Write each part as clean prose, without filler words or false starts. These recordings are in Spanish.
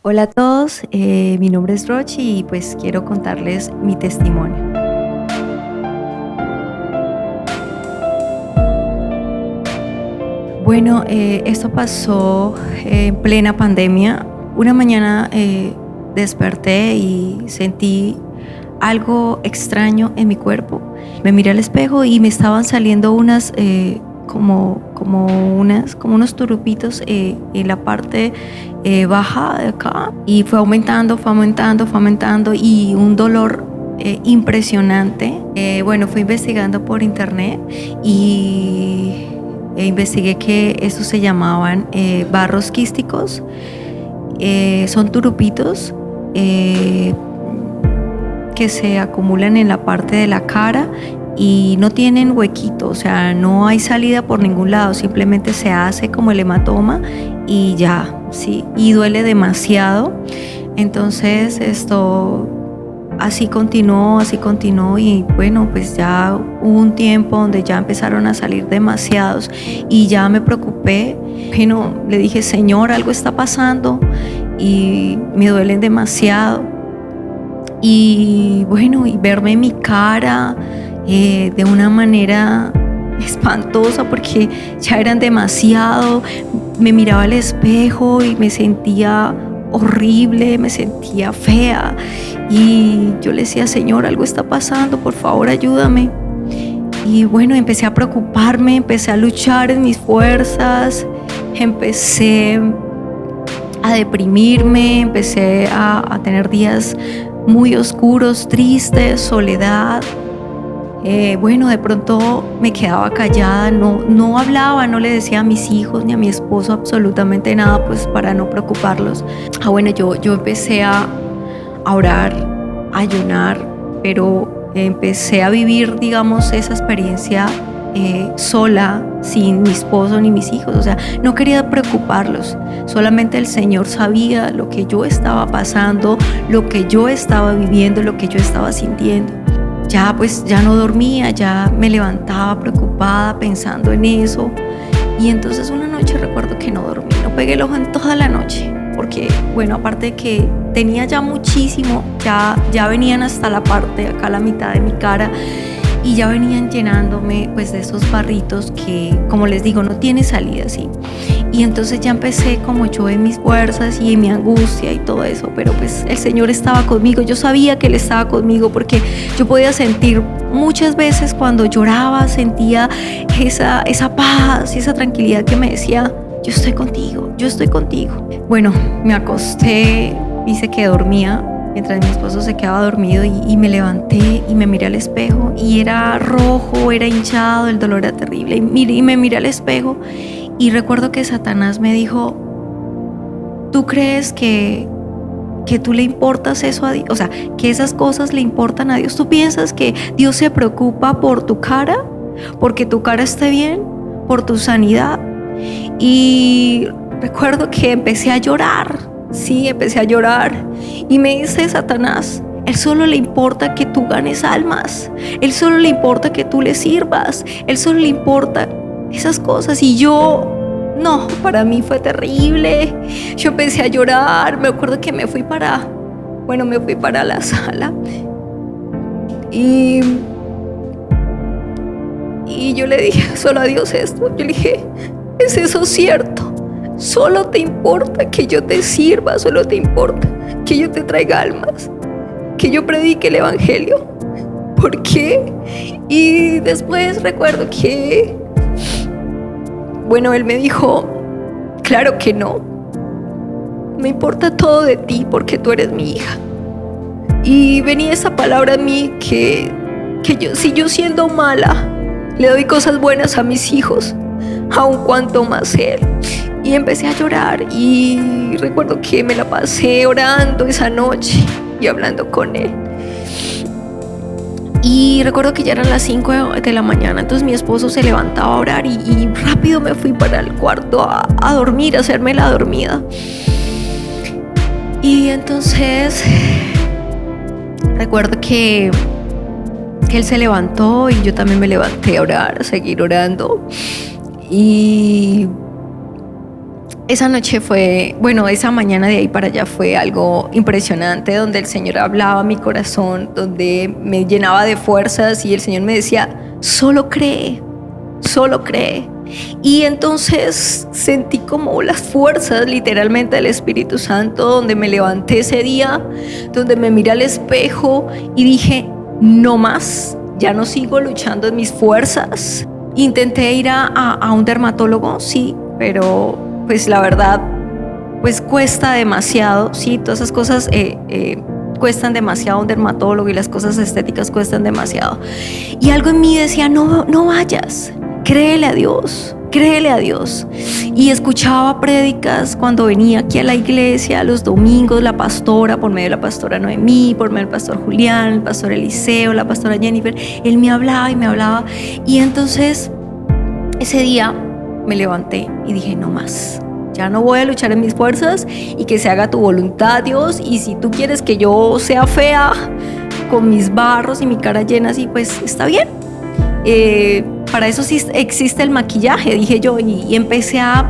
Hola a todos, mi nombre es Rochi y pues quiero contarles mi testimonio. Bueno, esto pasó en plena pandemia. Una mañana desperté y sentí algo extraño en mi cuerpo. Me miré al espejo y me estaban saliendo unas como unos turupitos en la parte baja de acá, y fue aumentando, y un dolor impresionante. Bueno, fui investigando por internet y investigué que estos se llamaban barros quísticos. Son turupitos que se acumulan en la parte de la cara y no tienen huequito, o sea, no hay salida por ningún lado, simplemente se hace como el hematoma y ya, sí, y duele demasiado. Entonces esto así continuó y bueno, pues ya hubo un tiempo donde ya empezaron a salir demasiados y ya me preocupé. Bueno, le dije, Señor, algo está pasando y me duelen demasiado. Y bueno, y verme en mi cara de una manera espantosa porque ya eran demasiado. Me miraba al espejo y me sentía horrible, me sentía fea y yo le decía, Señor, algo está pasando, por favor ayúdame. Y bueno, empecé a preocuparme, empecé a luchar en mis fuerzas, empecé a deprimirme, empecé a tener días muy oscuros, tristes, soledad. Bueno, de pronto me quedaba callada, no hablaba, no le decía a mis hijos ni a mi esposo absolutamente nada, pues para no preocuparlos. Bueno, yo empecé a orar, a ayunar, pero empecé a vivir, digamos, esa experiencia sola, sin mi esposo ni mis hijos. O sea, no quería preocuparlos, solamente el Señor sabía lo que yo estaba pasando, lo que yo estaba viviendo, lo que yo estaba sintiendo. Ya pues ya no dormía, ya me levantaba preocupada pensando en eso. Y entonces una noche recuerdo que no dormí, no pegué el ojo en toda la noche, porque bueno, aparte de que tenía ya muchísimo, ya venían hasta la parte, acá la mitad de mi cara, y ya venían llenándome pues de esos barritos que, como les digo, no tiene salida, ¿sí? Y entonces ya empecé como yo en mis fuerzas y en mi angustia y todo eso, pero pues el Señor estaba conmigo. Yo sabía que Él estaba conmigo porque yo podía sentir muchas veces cuando lloraba, sentía esa paz y esa tranquilidad que me decía, yo estoy contigo, yo estoy contigo. Bueno, me acosté, hice que dormía mientras mi esposo se quedaba dormido y me levanté y me miré al espejo y era rojo, era hinchado, el dolor era terrible y me miré al espejo y recuerdo que Satanás me dijo, ¿tú crees que tú le importas eso a Dios? O sea, que esas cosas le importan a Dios. ¿Tú piensas que Dios se preocupa por tu cara? Porque tu cara esté bien, por tu sanidad. Y recuerdo que empecé a llorar. Sí, empecé a llorar y me dice Satanás, Él solo le importa que tú ganes almas, Él solo le importa que tú le sirvas, Él solo le importa esas cosas. Y yo, no, para mí fue terrible. Yo empecé a llorar, me acuerdo que me fui para la sala y yo le dije solo a Dios esto, yo le dije, ¿es eso cierto? Solo te importa que yo te sirva, solo te importa que yo te traiga almas, que yo predique el evangelio. ¿Por qué? Y después recuerdo que, bueno, él me dijo, claro que no. Me importa todo de ti porque tú eres mi hija. Y venía esa palabra a mí que si yo siendo mala le doy cosas buenas a mis hijos, aun cuanto más él. Y empecé a llorar y recuerdo que me la pasé orando esa noche y hablando con él. Y recuerdo que ya eran las 5 de la mañana, entonces mi esposo se levantaba a orar y rápido me fui para el cuarto a dormir, a hacerme la dormida. Y entonces recuerdo que él se levantó y yo también me levanté a orar, a seguir orando. Y esa noche esa mañana de ahí para allá fue algo impresionante, donde el Señor hablaba a mi corazón, donde me llenaba de fuerzas y el Señor me decía, solo cree, solo cree. Y entonces sentí como las fuerzas literalmente del Espíritu Santo, donde me levanté ese día, donde me miré al espejo y dije, no más, ya no sigo luchando en mis fuerzas. Intenté ir a un dermatólogo, sí, pero pues la verdad, pues cuesta demasiado, sí, todas esas cosas cuestan demasiado, un dermatólogo y las cosas estéticas cuestan demasiado. Y algo en mí decía, no vayas, créele a Dios, créele a Dios. Y escuchaba prédicas cuando venía aquí a la iglesia, los domingos, la pastora, por medio de la pastora Noemí, por medio del pastor Julián, el pastor Eliseo, la pastora Jennifer, él me hablaba y me hablaba. Y entonces ese día me levanté y dije, no más, ya no voy a luchar en mis fuerzas y que se haga tu voluntad, Dios. Y si tú quieres que yo sea fea, con mis barros y mi cara llena así, pues está bien. Para eso sí existe el maquillaje, dije yo, y empecé a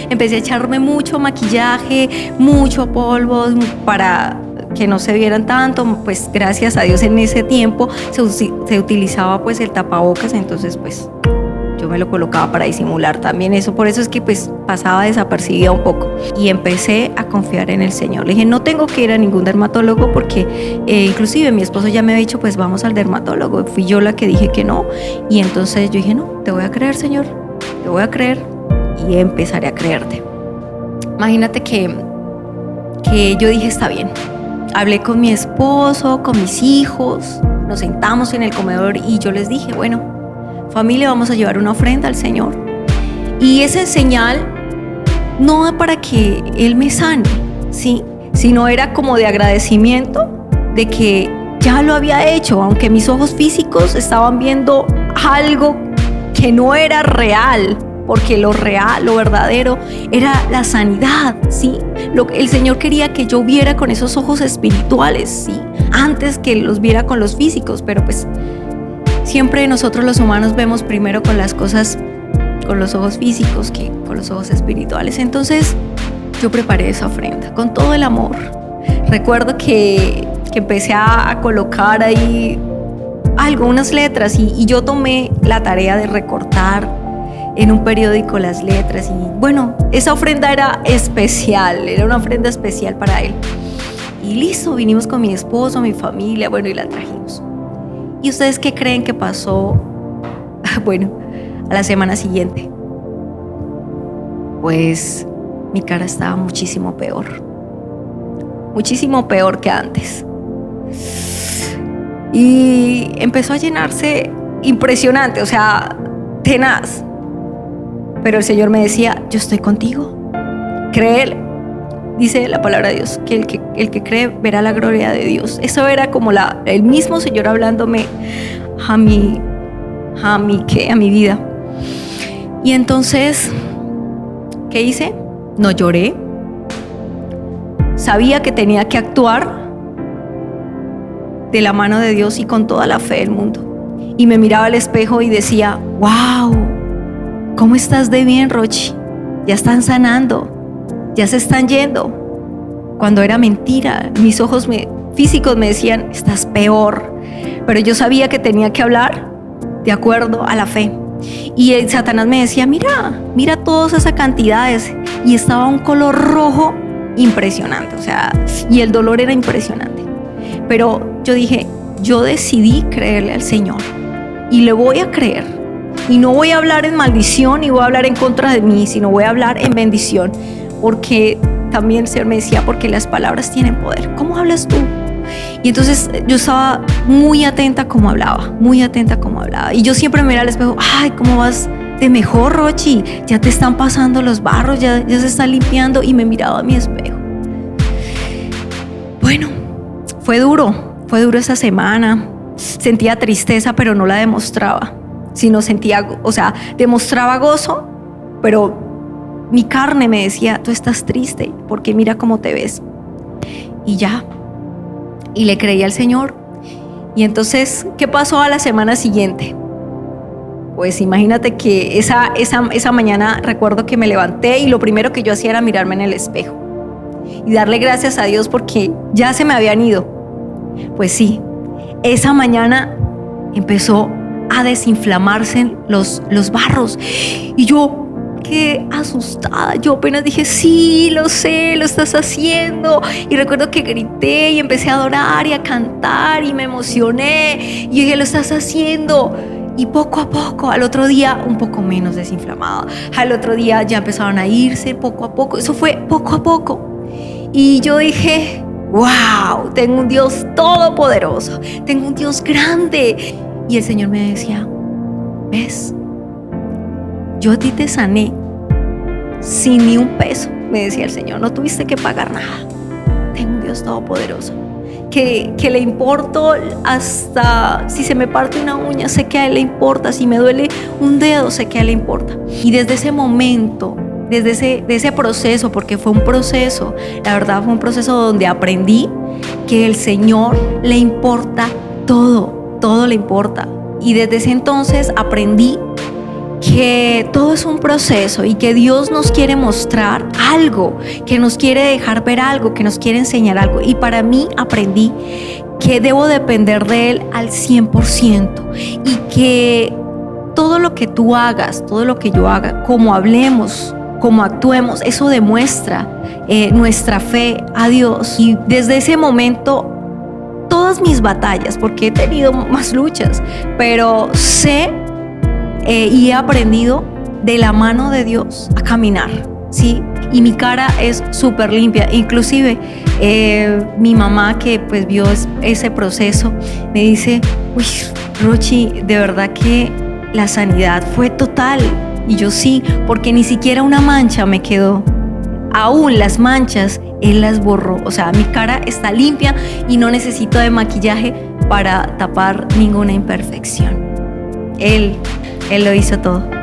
echarme mucho maquillaje, mucho polvo para que no se vieran tanto. Pues gracias a Dios en ese tiempo se utilizaba pues el tapabocas, entonces pues yo me lo colocaba para disimular también eso. Por eso es que pues pasaba desapercibida un poco y empecé a confiar en el Señor. Le dije, no tengo que ir a ningún dermatólogo porque inclusive mi esposo ya me había dicho, pues vamos al dermatólogo. Fui yo la que dije que no, y entonces yo dije, no, te voy a creer, Señor, te voy a creer y empezaré a creerte. Imagínate que yo dije, está bien. Hablé con mi esposo, con mis hijos, nos sentamos en el comedor y yo les dije, bueno, familia, vamos a llevar una ofrenda al Señor. Y esa señal no para que Él me sane, ¿sí? Sino era como de agradecimiento de que ya lo había hecho, aunque mis ojos físicos estaban viendo algo que no era real, porque lo real, lo verdadero, era la sanidad, ¿sí? El Señor quería que yo viera con esos ojos espirituales, ¿sí? Antes que los viera con los físicos, pero pues siempre nosotros los humanos vemos primero con las cosas, con los ojos físicos que con los ojos espirituales. Entonces yo preparé esa ofrenda con todo el amor. Recuerdo que empecé a colocar ahí algunas letras y yo tomé la tarea de recortar en un periódico las letras. Y bueno, esa ofrenda era especial, era una ofrenda especial para Él. Y listo, vinimos con mi esposo, mi familia, bueno, y la trajimos. ¿Y ustedes qué creen que pasó? Bueno, a la semana siguiente, pues mi cara estaba muchísimo peor que antes. Y empezó a llenarse impresionante, o sea, tenaz. Pero el Señor me decía, yo estoy contigo, créele. Dice la palabra de Dios que el que cree verá la gloria de Dios. Eso era como el mismo Señor hablándome a mi vida. Y entonces, ¿qué hice? No lloré. Sabía que tenía que actuar de la mano de Dios y con toda la fe del mundo. Y me miraba al espejo y decía, wow, ¿cómo estás de bien, Rochi? Ya están sanando. Ya se están yendo. Cuando era mentira, mis ojos físicos me decían, estás peor. Pero yo sabía que tenía que hablar de acuerdo a la fe. Y Satanás me decía, mira todas esas cantidades. Y estaba un color rojo impresionante, o sea, y el dolor era impresionante. Pero yo dije, yo decidí creerle al Señor y le voy a creer. Y no voy a hablar en maldición ni voy a hablar en contra de mí, sino voy a hablar en bendición. Porque también el Señor me decía, porque las palabras tienen poder. ¿Cómo hablas tú? Y entonces yo estaba muy atenta como hablaba. Y yo siempre me miraba al espejo, ay, ¿cómo vas de mejor, Rochi? Ya te están pasando los barros, ya se está limpiando. Y me miraba a mi espejo. Bueno, fue duro esa semana. Sentía tristeza, pero no la demostraba. Sino demostraba gozo, pero mi carne me decía, tú estás triste porque mira cómo te ves. Y ya. Y le creí al Señor. Y entonces, ¿qué pasó a la semana siguiente? Pues imagínate que esa mañana recuerdo que me levanté y lo primero que yo hacía era mirarme en el espejo y darle gracias a Dios porque ya se me habían ido. Pues sí, esa mañana empezó a desinflamarse los barros y yo quedé asustada. Yo apenas dije, sí, lo sé, lo estás haciendo. Y recuerdo que grité y empecé a adorar y a cantar y me emocioné y dije, lo estás haciendo. Y poco a poco, al otro día un poco menos desinflamada, al otro día ya empezaron a irse poco a poco. Eso fue poco a poco. Y yo dije, wow, tengo un Dios todopoderoso, tengo un Dios grande. Y el Señor me decía, ¿ves? Yo a ti te sané sin ni un peso, me decía el Señor, no tuviste que pagar nada. Tengo un Dios todopoderoso que le importo hasta si se me parte una uña, sé que a Él le importa, si me duele un dedo, sé que a Él le importa. Y desde ese momento, de ese proceso, porque fue un proceso, la verdad fue un proceso donde aprendí que el Señor le importa todo le importa. Y desde ese entonces aprendí que todo es un proceso y que Dios nos quiere mostrar algo, que nos quiere dejar ver algo, que nos quiere enseñar algo. Y para mí aprendí que debo depender de Él al 100% y que todo lo que tú hagas, todo lo que yo haga, como hablemos, como actuemos, eso demuestra nuestra fe a Dios. Y desde ese momento todas mis batallas, porque he tenido más luchas, pero sé y he aprendido de la mano de Dios a caminar, ¿sí? Y mi cara es súper limpia. Inclusive mi mamá, que pues vio ese proceso, me dice, uy, Rochi, de verdad que la sanidad fue total. Y yo sí, porque ni siquiera una mancha me quedó. Aún las manchas Él las borró. O sea, mi cara está limpia y no necesito de maquillaje para tapar ninguna imperfección. Él lo hizo todo.